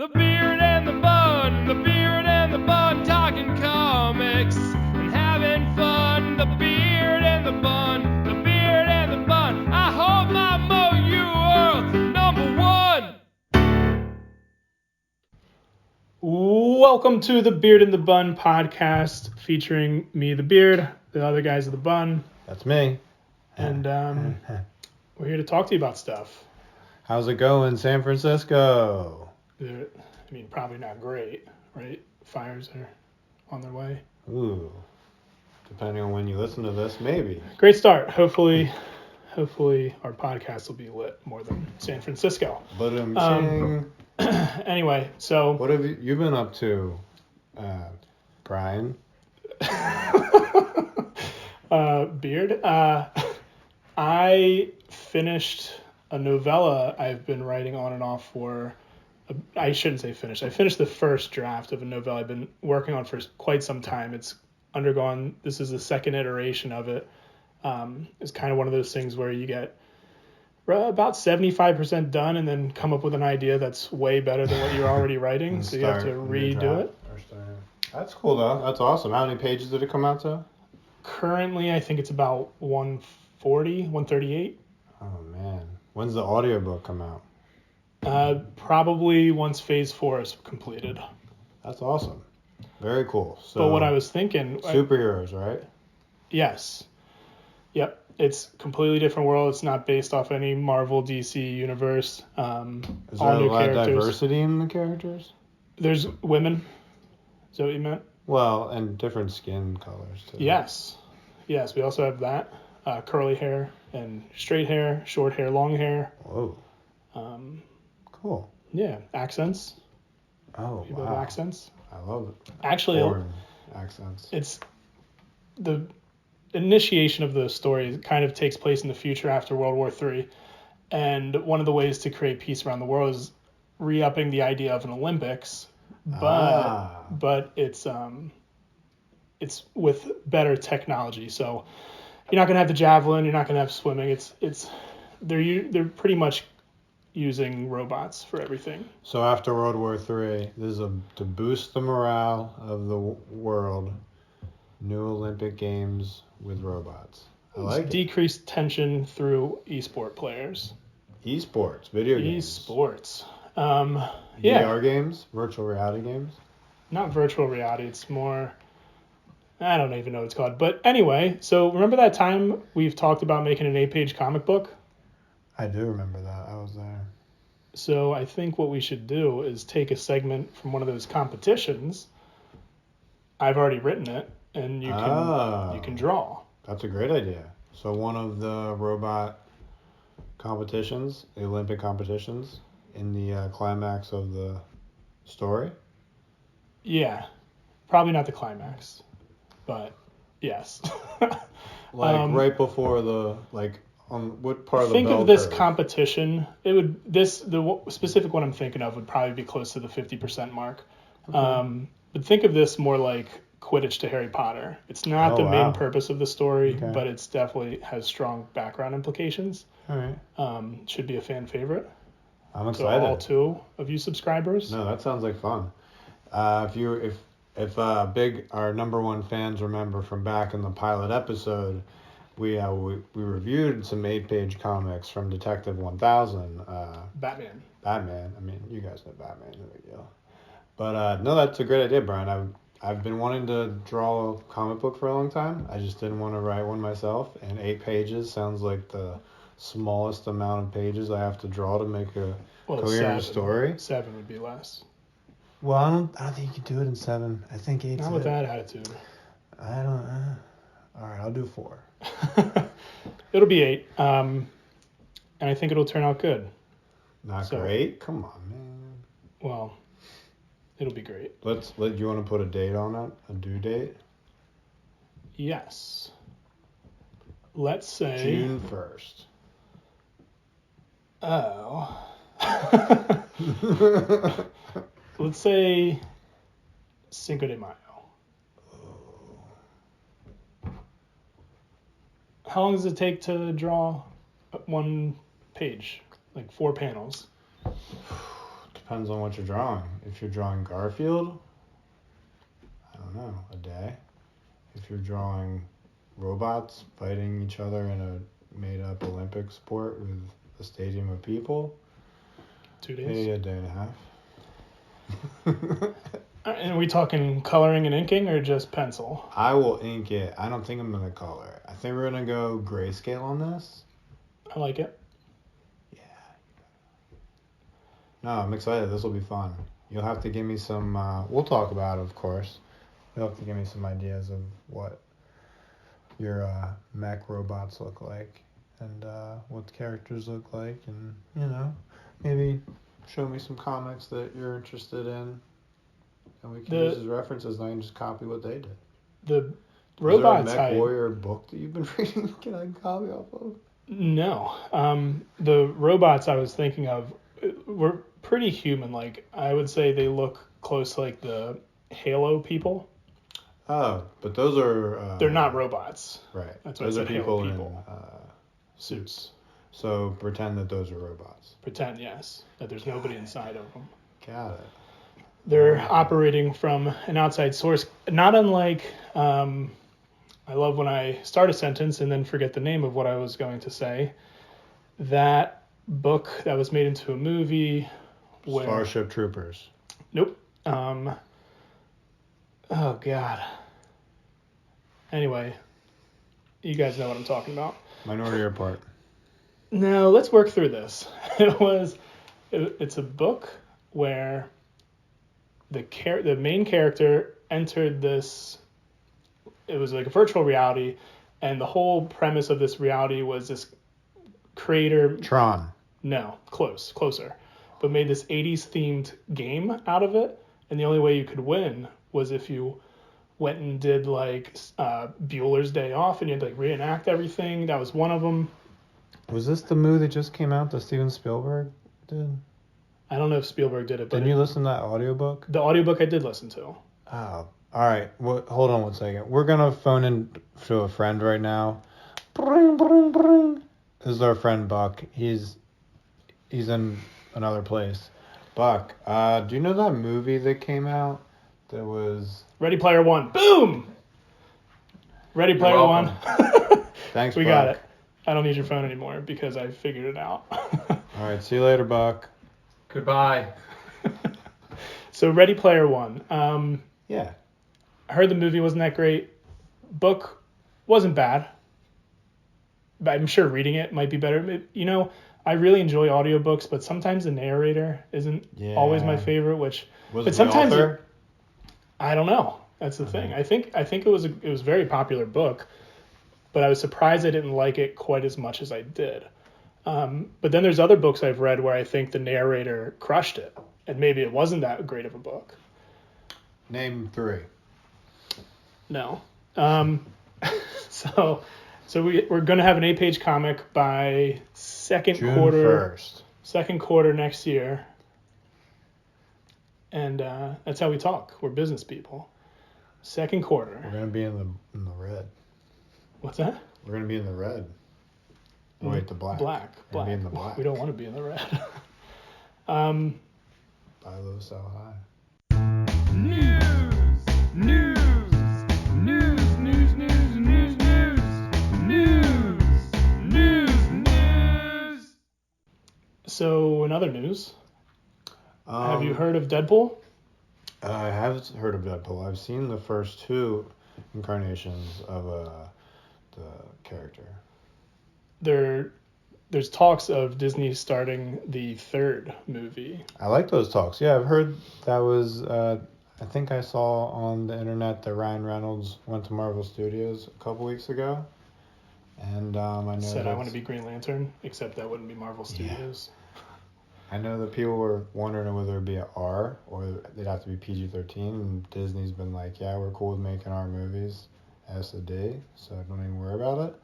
The Beard and the Bun, the Beard and the Bun, talking comics and having fun. The Beard and the Bun, the Beard and the Bun. I hope I mow you are number one. Welcome to the Beard and the Bun podcast, featuring me, the Beard, the other guys of the Bun, That's me. and we're here to talk to you about stuff. How's it going, San Francisco? I mean, probably not great, right? Fires are on their way. Ooh. Depending on when you listen to this, maybe. Great start. Hopefully our podcast will be lit more than San Francisco. But Anyway, so what have you been up to, Brian? Beard. I finished a novella I've been writing on and off for. I shouldn't say finished. I finished the first draft of a novella I've been working on for quite some time. It's undergone. This is the second iteration of it. It's kind of one of those things where you get about 75% done and then come up with an idea that's way better than what you're already writing. So you have to redo it. That's cool, though. That's awesome. How many pages did it come out to? Currently, I think it's about 140, 138. Oh, man. When's the audiobook come out? Probably once phase 4 is completed. That's awesome. Very cool. So, But what I was thinking... Superheroes, right? Yes. Yep. It's a completely different world. It's not based off any Marvel, DC universe. Is there all a new lot of characters. diversity in the characters? There's women. Is that what you meant? Well, and different skin colors, too. Yes. Yes, we also have that. Curly hair and straight hair, short hair, long hair. Whoa. Cool. Yeah, accents. Oh, People wow. have accents. I love it. Actually, Foreign accents. it's the initiation of the story kind of takes place in the future after World War III. And one of the ways to create peace around the world is re-upping the idea of an Olympics, but it's with better technology. So you're not going to have the javelin, you're not going to have swimming. They're pretty much using robots for everything. So after World War III, this is to boost the morale of the world. New Olympic Games with robots. I like it. Decrease tension through esport players. Esports, video games. Esports. VR Yeah. games, virtual reality games. Not virtual reality. It's more... I don't even know what it's called. But anyway, so remember that time we've talked about making an 8-page comic book? I do remember that. I was there. So I think what we should do is take a segment from one of those competitions. I've already written it, and you can draw. That's a great idea. So one of the robot competitions, the Olympic competitions, in the climax of the story. Yeah, probably not the climax, but yes. Right before on what part of the bell Think of this curve? competition. The specific one I'm thinking of would probably be close to the 50% mark. Okay. But think of this more like Quidditch to Harry Potter. It's not the main purpose of the story, but it's definitely has strong background implications. All right. Should be a fan favorite. I'm So excited. all 2 of you subscribers. No, that sounds like fun. If our number one fans remember from back in the pilot episode, we reviewed some 8-page comics from Detective 1000. Batman. Batman. I mean, you guys know Batman. No big deal. But no, that's a great idea, Brian. I've been wanting to draw a comic book for a long time. I just didn't want to write one myself. And 8 pages sounds like the smallest amount of pages I have to draw to make a coherent story. 7 would be less. Well, I don't think you can do it in 7. I think 8. Not with that attitude. I don't. All right, I'll do 4. It'll be 8. And I think it'll turn out good. Not great. Come on, man. Well, it'll be great. You want to put a date on it? A due date? Yes. Let's say June 1st. Oh. Let's say Cinco de Mayo. How long does it take to draw one page? Like 4 panels. Depends on what you're drawing. If you're drawing Garfield, I don't know, a day. If you're drawing robots fighting each other in a made-up Olympic sport with a stadium of people, 2 days. maybe a day and a half. And are we talking coloring and inking or just pencil? I will ink it. I don't think I'm gonna color it. I think we're gonna go grayscale on this. I like it. Yeah. No, I'm excited. This will be fun. You'll have to give me some. We'll talk about it, of course. You'll have to give me some ideas of what your mech robots look like and what the characters look like, and maybe show me some comics that you're interested in. And we can use as references, and I can just copy what they did. The robots. Is there a Mech Warrior book that you've been reading? Can I copy off of? No. The robots I was thinking of were pretty human. Like, I would say they look close to like the Halo people. Oh, but those are... they're not robots. Right. That's what those I are said, people Halo in people. Suits. So pretend that those are robots. Pretend, yes, that there's nobody inside of them. Got it. They're operating from an outside source, not unlike, I love when I start a sentence and then forget the name of what I was going to say. That book that was made into a movie where... Starship Troopers. Nope. Oh, God. Anyway, you guys know what I'm talking about. Minority Report. No, let's work through this. It's a book where... The main character entered this, it was like a virtual reality, and the whole premise of this reality was this creator... Tron. No, closer. But made this 80s themed game out of it, and the only way you could win was if you went and did like Bueller's Day Off, and you had to like reenact everything. That was one of them. Was this the movie that just came out that Steven Spielberg did? I don't know if Spielberg did it, but... Didn't you listen to that audiobook? The audiobook I did listen to. Oh, all right. Well, hold on one second. We're going to phone in to a friend right now. Bring, bring, bring. This is our friend Buck. He's in another place. Buck, do you know that movie that came out that was... Ready Player One. Boom! Ready Player One. Thanks, We Buck. got it. I don't need your phone anymore because I figured it out. All right. See you later, Buck. Goodbye. So Ready Player One. Yeah. I heard the movie wasn't that great. Book wasn't bad. But I'm sure reading it might be better. I really enjoy audiobooks, but sometimes the narrator isn't always my favorite. Was it sometimes the author? I don't know. That's the thing. I think it was a very popular book, but I was surprised I didn't like it quite as much as I did. But then there's other books I've read where I think the narrator crushed it, and maybe it wasn't that great of a book. Name 3. No. So we're going to have an 8-page comic by second June quarter 1st. Second quarter next year. And that's how we talk. We're business people. Second quarter. We're going to be in the red. What's that? We're going to be in the red. Wait, the black. Black. Be in the black. We don't want to be in the red. Buy low, sell high. News. So, in other news, have you heard of Deadpool? I have heard of Deadpool. I've seen the first 2 incarnations of the character. There's talks of Disney starting the 3rd movie. I like those talks. Yeah, I've heard that was... I think I saw on the internet that Ryan Reynolds went to Marvel Studios a couple weeks ago. And I know said I want to be Green Lantern, except that wouldn't be Marvel Studios. I know that people were wondering whether it'd be an R or they'd have to be PG-13, and Disney's been like, yeah, we're cool with making our movies as a D, so don't even worry about it.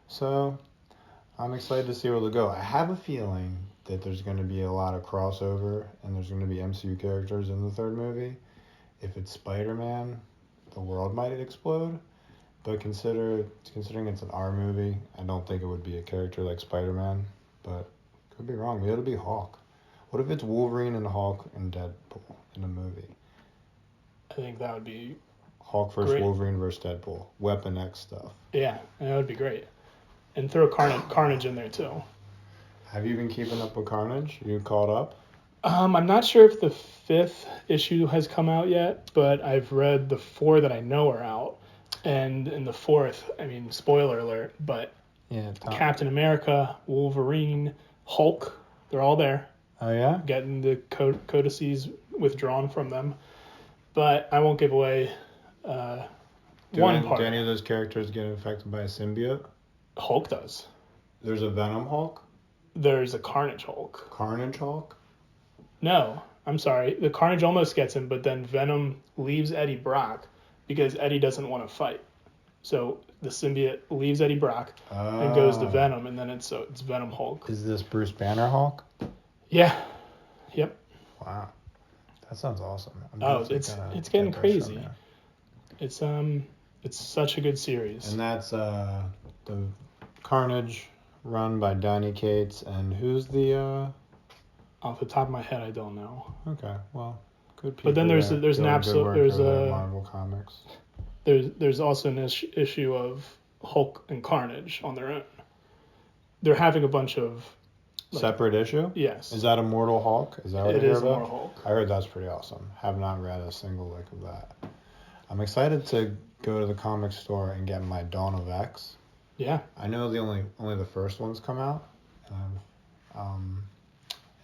So I'm excited to see where they'll go. I have a feeling that there's going to be a lot of crossover and there's going to be MCU characters in the 3rd movie. If it's Spider-Man, the world might explode. But considering it's an R movie, I don't think it would be a character like Spider-Man. But could be wrong. Maybe it'll be Hulk. What if it's Wolverine and Hulk and Deadpool in a movie? I think that would be Hulk versus great. Wolverine versus Deadpool. Weapon X stuff. Yeah, that would be great. And throw Carnage in there too. Have you been keeping up with Carnage? You caught up? I'm not sure if the 5th issue has come out yet, but I've read the 4 that I know are out. And in the 4th, I mean, spoiler alert, but Yeah. Captain America, Wolverine, Hulk, they're all there. Oh, yeah? Getting the codices withdrawn from them. But I won't give away one part. Do any of those characters get infected by a symbiote? Hulk does. There's a Venom Hulk? There's a Carnage Hulk. Carnage Hulk? No, I'm sorry. The Carnage almost gets him, but then Venom leaves Eddie Brock because Eddie doesn't want to fight. So the symbiote leaves Eddie Brock and goes to Venom, and then it's Venom Hulk. Is this Bruce Banner Hulk? Yeah. Yep. Wow. That sounds awesome. It's getting crazy. It's such a good series. And that's the Carnage run by Donny Cates, and who's the Off the top of my head, I don't know. Okay, well, good people. But then there's an absolute Marvel Comics. There's also an issue of Hulk and Carnage on their own. They're having a bunch of separate issue. Yes. Is that Immortal Hulk? Is that what it I heard is? about? Immortal Hulk. I heard that's pretty awesome. Have not read a single lick of that. I'm excited to go to the comic store and get my Dawn of X. Yeah. I know only the first one's come out.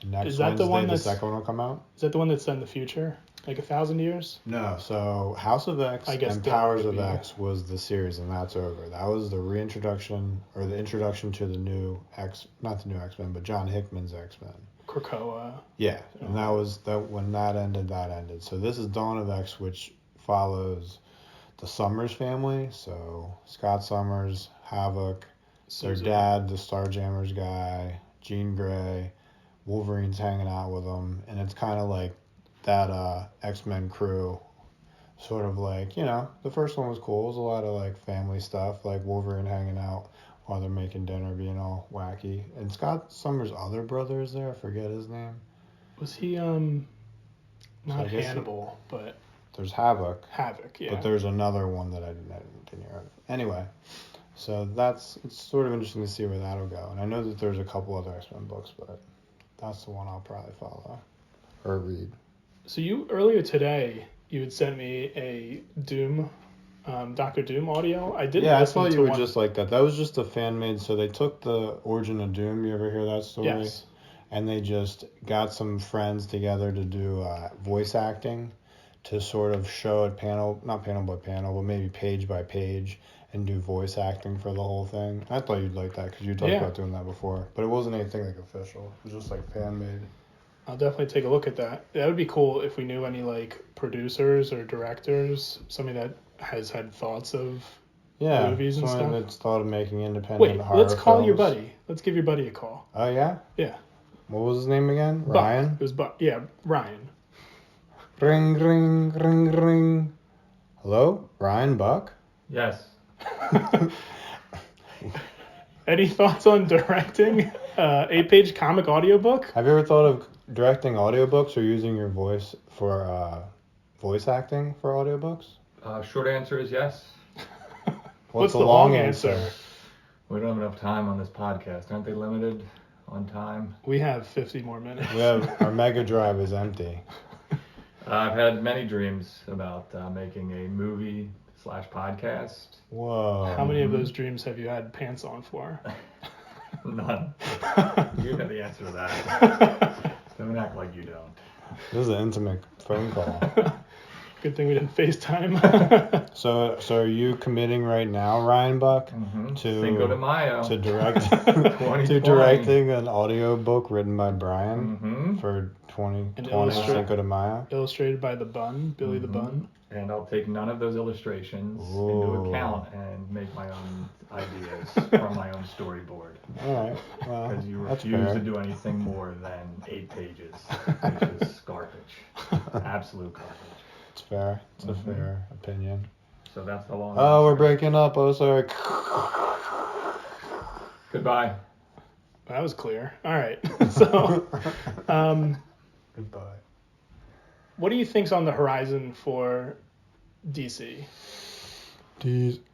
Next is that Wednesday, the one the second one will come out? Is that the one that's set in the future? Like 1,000 years? No, so House of X and Powers of X was the series, and that's over. That was the reintroduction, or the introduction to the new not the new X-Men, but John Hickman's X-Men. Krakoa. Yeah, and that was when that ended. So this is Dawn of X, which follows the Summers family. So Scott Summers, Havoc, their dad, the Starjammers guy, Jean Grey, Wolverine's hanging out with them, and it's kind of like that X-Men crew, sort of like, the first one was cool. It was a lot of like family stuff, like Wolverine hanging out while they're making dinner, being all wacky. And Scott Summers' other brother is there. I forget his name. Was he not Hannibal, but there's Havoc. Havoc, yeah. But there's another one that I didn't hear of. Anyway, so it's sort of interesting to see where that'll go. And I know that there's a couple other X-Men books, but that's the one I'll probably follow or read. So earlier today, you had sent me a Doom, Dr. Doom audio. I didn't. Yeah, I thought you would just like that. That was just a fan made. So they took the origin of Doom. You ever hear that story? Yes. And they just got some friends together to do voice acting, to sort of show it not panel by panel, but maybe page by page, and do voice acting for the whole thing. I thought you'd like that because you talked about doing that before, but it wasn't anything like official. It was just like fan made. I'll definitely take a look at that. That would be cool if we knew any like producers or directors, somebody that has had thoughts of movies and stuff. Yeah, that's thought of making independent horror let's call films. your buddy. Let's give your buddy a call. Oh yeah? Yeah. What was his name again? Buck. Ryan? It was Buck. Yeah, Ryan. Ring, ring, ring, ring. Hello? Ryan Buck? Yes. Any thoughts on directing 8-page comic audiobook? Have you ever thought of directing audiobooks or using your voice for voice acting for audiobooks? Short answer is yes. What's the long answer? We don't have enough time on this podcast. Aren't they limited on time? We have 50 more minutes. Our Mega Drive is empty. I've had many dreams about making a movie/podcast. Whoa. How many of those dreams have you had pants on for? None. You know the answer to that. Don't act like you don't. This is an intimate phone call. Good thing we didn't FaceTime. So are you committing right now, Ryan Buck, to Cinco de Mayo, to directing an audiobook written by Brian for 2020 Cinco de Mayo? Illustrated by the Bun, Billy the Bun. And I'll take none of those illustrations into account and make my own ideas from my own storyboard. All right. Well, because you refuse to do anything more than 8 pages, which is garbage. Absolute garbage. It's fair. It's a fair opinion. So that's the long answer. We're breaking up. Oh, sorry. Goodbye. That was clear. All right. So, Goodbye. what do you think's on the horizon for DC?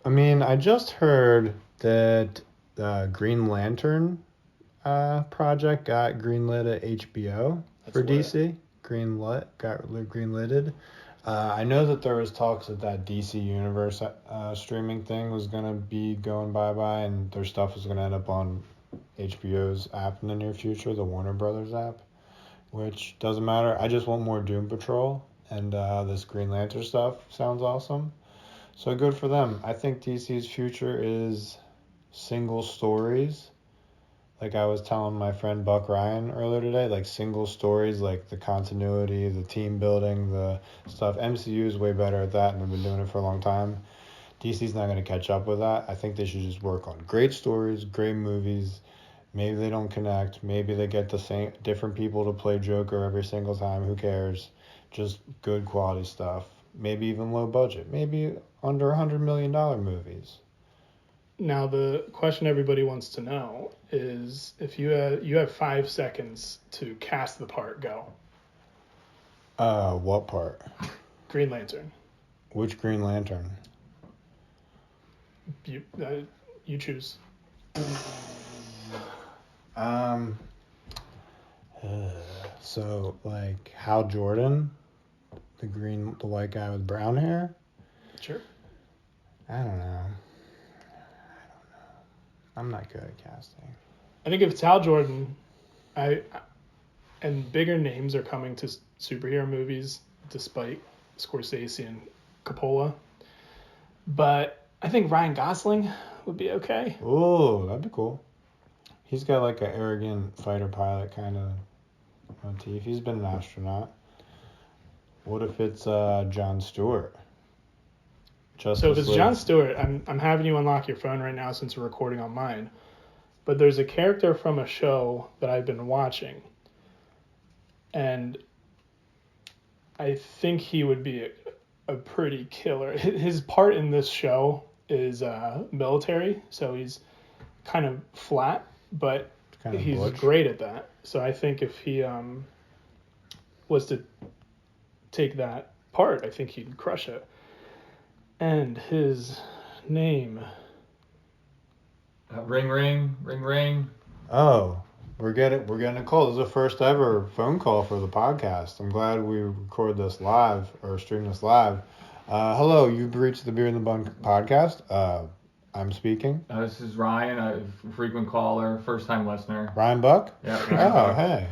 I mean, I just heard that the Green Lantern project got greenlit at HBO for That's DC. Got greenlited. I know that there was talks that DC Universe streaming thing was gonna be going bye-bye, and their stuff was gonna end up on HBO's app in the near future, the Warner Brothers app, which doesn't matter. I just want more Doom Patrol, and this Green Lantern stuff sounds awesome. So good for them. I think DC's future is single stories. Like I was telling my friend Buck Ryan earlier today, like single stories, like the continuity, the team building, the stuff. MCU is way better at that, and they've been doing it for a long time. DC's not going to catch up with that. I think they should just work on great stories, great movies. Maybe they don't connect. Maybe they get the same different people to play Joker every single time. Who cares? Just good quality stuff. Maybe even low budget. Maybe under $100 million movies. Now, the question everybody wants to know is if you have 5 seconds to cast the part, go. What part? Green Lantern. Which Green Lantern? You choose. So like Hal Jordan, the white guy with brown hair. Sure. I don't know. I'm not good at casting. I think if it's Hal Jordan, and bigger names are coming to superhero movies despite Scorsese and Coppola. But I think Ryan Gosling would be okay. Oh, that'd be cool. He's got like an arrogant fighter pilot kind of motif. He's been an astronaut. What if it's Jon Stewart? So if it's Jon Stewart, I'm having you unlock your phone right now since we're recording on mine. But there's a character from a show that I've been watching, and I think he would be a pretty killer. His part in this show is military, so he's kind of flat, but he's great at that. So I think if he was to take that part, I think he'd crush it. And his name. Ring, ring, ring, ring. Oh, we're getting a call. This is the first ever phone call for the podcast. I'm glad we record this live or stream this live. Hello, you've reached the Beard and Bun podcast. I'm speaking. This is Ryan, a frequent caller, first-time listener. Ryan Buck? Yeah. Ryan Buck. Hey.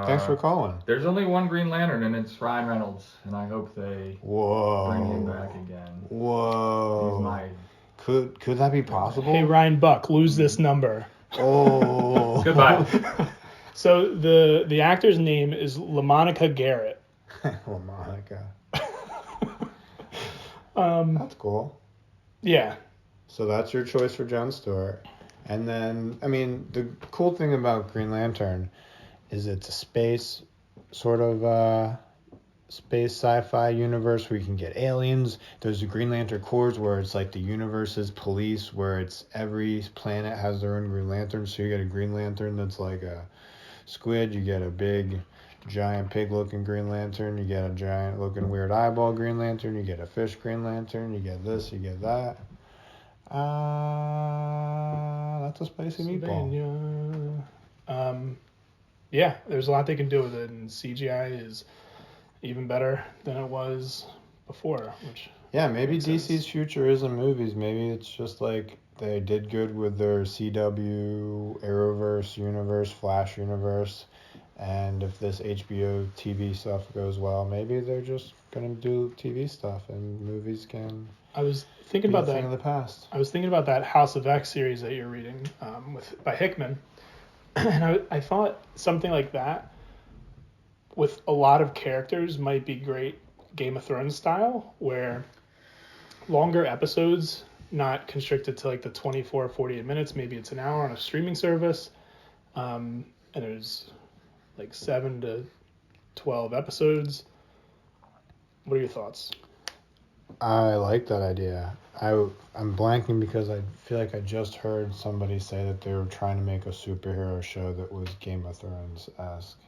Thanks for calling. There's only one Green Lantern, and it's Ryan Reynolds, and I hope they bring him back again. Whoa. He's my... Could that be possible? Hey, Ryan Buck, lose this number. Oh. Goodbye. So the actor's name is LaMonica Garrett. LaMonica. That's cool. Yeah. So that's your choice for Jon Stewart. And then, I mean, the cool thing about Green Lantern is it's a space sci-fi universe where you can get aliens. There's the Green Lantern Corps where it's like the universe's police, where it's every planet has their own Green Lantern. So you get a Green Lantern that's like a squid. You get a big, giant pig-looking Green Lantern. You get a giant-looking weird eyeball Green Lantern. You get a fish Green Lantern. You get this. You get that. That's a spicy meatball. Yeah, there's a lot they can do with it, and CGI is even better than it was before. Maybe DC's future isn't movies. Maybe it's just like they did good with their CW Arrowverse universe, Flash universe, and if this HBO TV stuff goes well, maybe they're just gonna do TV stuff and movies can. I was thinking about that. Thing of the past. I was thinking about that House of X series that you're reading by Hickman, and I thought something like that with a lot of characters might be great Game of Thrones style, where longer episodes, not constricted to like the 24, 48 minutes, maybe it's an hour on a streaming service, and there's like 7 to 12 episodes. What are your thoughts? I like that idea. I'm blanking because I feel like I just heard somebody say that they were trying to make a superhero show that was Game of Thrones-esque.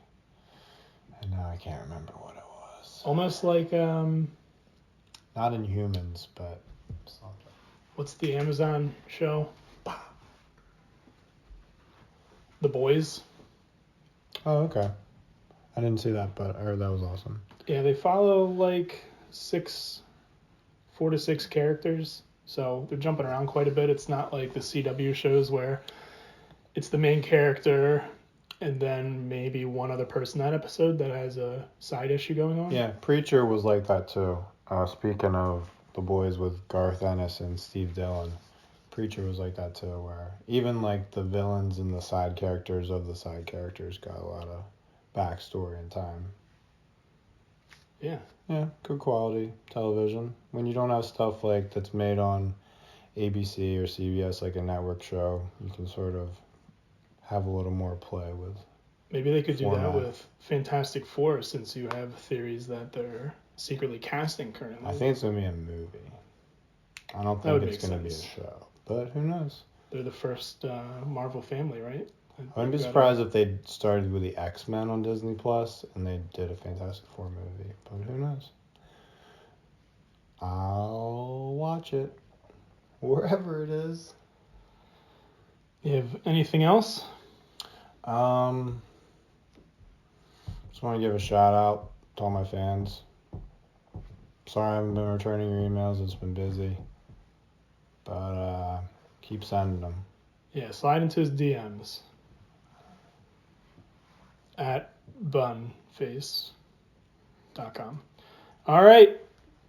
And now I can't remember what it was. Almost like Not Inhumans, but something. what's the Amazon show? The Boys. Oh, okay. I didn't see that, but I heard that was awesome. Yeah, they follow like 4 to 6 characters, so they're jumping around quite a bit. It's not like the CW shows where it's the main character and then maybe one other person that episode that has a side issue going on. Yeah, Preacher was like that too. Speaking of The Boys with Garth Ennis and Steve Dillon, Preacher was like that too, where even like the villains and the side characters of the side characters got a lot of backstory and time. Yeah. Yeah, good quality television. When you don't have stuff like that's made on ABC or CBS, like a network show, you can sort of have a little more play with. Maybe they could do that format. with Fantastic Four, since you have theories that they're secretly casting currently. I think it's going to be a movie. I don't That would think it's make going to be a sense. show. But who knows? They're the first Marvel family, right? I wouldn't be surprised if they started with the X-Men on Disney Plus and they did a Fantastic Four movie. But who knows? I'll watch it. Wherever it is. You have anything else? Just want to give a shout out to all my fans. Sorry I haven't been returning your emails. It's been busy. But keep sending them. Yeah, slide into his DMs at bunface.com. All right,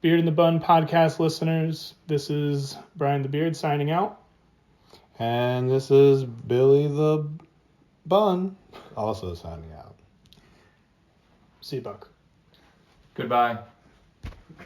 Beard and the Bun podcast listeners, this is Brian the Beard signing out. And this is Billy the Bun, also signing out. See you, Buck. Goodbye.